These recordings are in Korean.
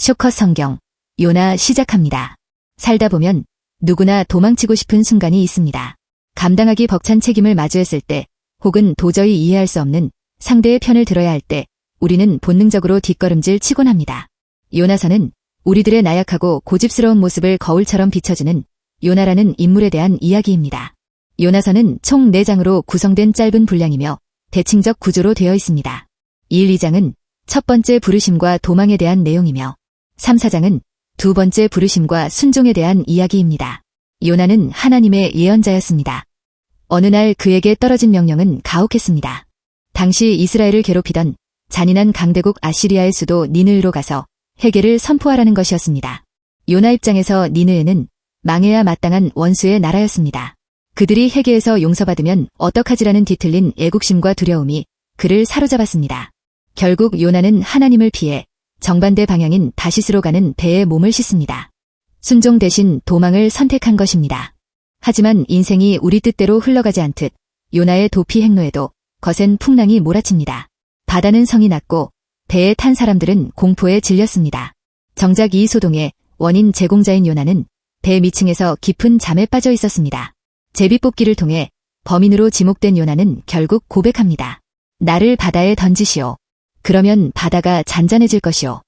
쇼컷 성경, 요나 시작합니다. 살다 보면 누구나 도망치고 싶은 순간이 있습니다. 감당하기 벅찬 책임을 마주했을 때, 혹은 도저히 이해할 수 없는 상대의 편을 들어야 할 때, 우리는 본능적으로 뒷걸음질 치곤 합니다. 요나서는 우리들의 나약하고 고집스러운 모습을 거울처럼 비춰주는 요나라는 인물에 대한 이야기입니다. 요나서는 총 4장으로 구성된 짧은 분량이며 대칭적 구조로 되어 있습니다. 1, 2장은 첫 번째 부르심과 도망에 대한 내용이며 3, 4장은 두 번째 부르심과 순종에 대한 이야기입니다. 요나는 하나님의 예언자였습니다. 어느 날 그에게 떨어진 명령은 가혹했습니다. 당시 이스라엘을 괴롭히던 잔인한 강대국 아시리아의 수도 니느웨로 가서 회개를 선포하라는 것이었습니다. 요나 입장에서 니느웨는 망해야 마땅한 원수의 나라였습니다. 그들이 회개해서 용서받으면 어떡하지라는 뒤틀린 애국심과 두려움이 그를 사로잡았습니다. 결국 요나는 하나님을 피해 정반대 방향인 다시스로 가는 배에 몸을 싣습니다. 순종 대신 도망을 선택한 것입니다. 하지만 인생이 우리 뜻대로 흘러가지 않듯 요나의 도피 행로에도 거센 풍랑이 몰아칩니다. 바다는 성이 났고 배에 탄 사람들은 공포에 질렸습니다. 정작 이 소동의 원인 제공자인 요나는 배 미층에서 깊은 잠에 빠져 있었습니다. 제비뽑기를 통해 범인으로 지목된 요나는 결국 고백합니다. 나를 바다에 던지시오. 그러면 바다가 잔잔해질 것이오.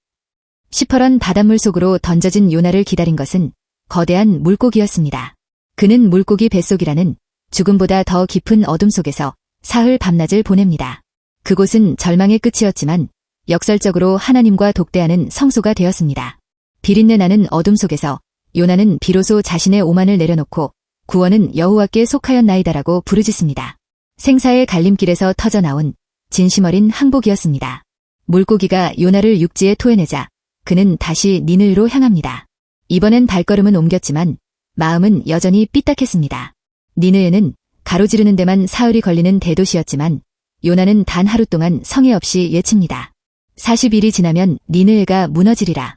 시퍼런 바닷물 속으로 던져진 요나를 기다린 것은 거대한 물고기였습니다. 그는 물고기 뱃속이라는 죽음보다 더 깊은 어둠 속에서 사흘 밤낮을 보냅니다. 그곳은 절망의 끝이었지만 역설적으로 하나님과 독대하는 성소가 되었습니다. 비린내 나는 어둠 속에서 요나는 비로소 자신의 오만을 내려놓고 구원은 여호와께 속하였나이다라고 부르짖습니다. 생사의 갈림길에서 터져나온 진심 어린 항복이었습니다. 물고기가 요나를 육지에 토해내자 그는 다시 니느웨로 향합니다. 이번엔 발걸음은 옮겼지만 마음은 여전히 삐딱했습니다. 니느웨는 가로지르는 데만 사흘이 걸리는 대도시였지만 요나는 단 하루 동안 성의 없이 외칩니다. 40일이 지나면 니느웨가 무너지리라.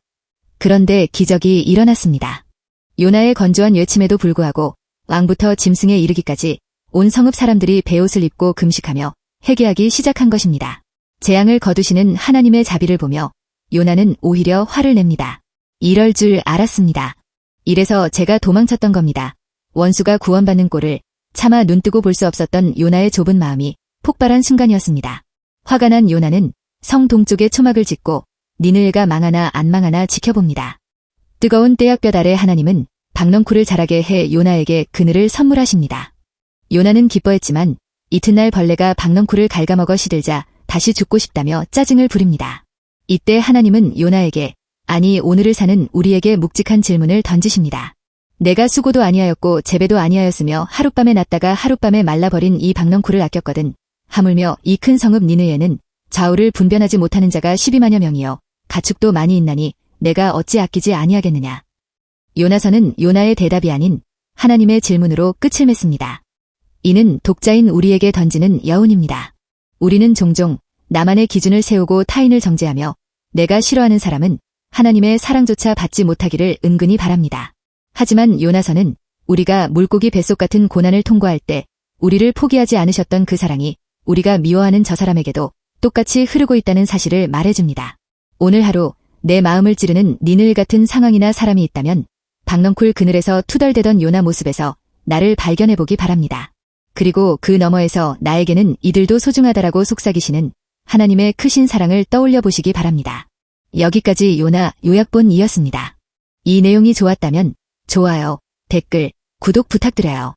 그런데 기적이 일어났습니다. 요나의 건조한 외침에도 불구하고 왕부터 짐승에 이르기까지 온 성읍 사람들이 베옷을 입고 금식하며 회개하기 시작한 것입니다. 재앙을 거두시는 하나님의 자비를 보며 요나는 오히려 화를 냅니다. 이럴 줄 알았습니다. 이래서 제가 도망쳤던 겁니다. 원수가 구원받는 꼴을 차마 눈뜨고 볼 수 없었던 요나의 좁은 마음이 폭발한 순간이었습니다. 화가 난 요나는 성 동쪽에 초막을 짓고 니느웨가 망하나 안 망하나 지켜봅니다. 뜨거운 떼약볕 아래 하나님은 박넝쿨을 자라게 해 요나에게 그늘을 선물하십니다. 요나는 기뻐했지만 이튿날 벌레가 박넝쿨을 갉아먹어 시들자 다시 죽고 싶다며 짜증을 부립니다. 이때 하나님은 요나에게 아니 오늘을 사는 우리에게 묵직한 질문을 던지십니다. 내가 수고도 아니하였고 재배도 아니하였으며 하룻밤에 났다가 하룻밤에 말라버린 이 박넝쿨을 아꼈거든. 하물며 이 큰 성읍 니느웨는 좌우를 분변하지 못하는 자가 12만여 명이여 가축도 많이 있나니 내가 어찌 아끼지 아니하겠느냐. 요나서는 요나의 대답이 아닌 하나님의 질문으로 끝을 맺습니다. 이는 독자인 우리에게 던지는 여운입니다. 우리는 종종 나만의 기준을 세우고 타인을 정죄하며 내가 싫어하는 사람은 하나님의 사랑조차 받지 못하기를 은근히 바랍니다. 하지만 요나서는 우리가 물고기 뱃속 같은 고난을 통과할 때 우리를 포기하지 않으셨던 그 사랑이 우리가 미워하는 저 사람에게도 똑같이 흐르고 있다는 사실을 말해줍니다. 오늘 하루 내 마음을 찌르는 니느웨 같은 상황이나 사람이 있다면 박넝쿨 그늘에서 투덜대던 요나 모습에서 나를 발견해보기 바랍니다. 그리고 그 너머에서 나에게는 이들도 소중하다라고 속삭이시는 하나님의 크신 사랑을 떠올려 보시기 바랍니다. 여기까지 요나 요약본이었습니다. 이 내용이 좋았다면 좋아요, 댓글, 구독 부탁드려요.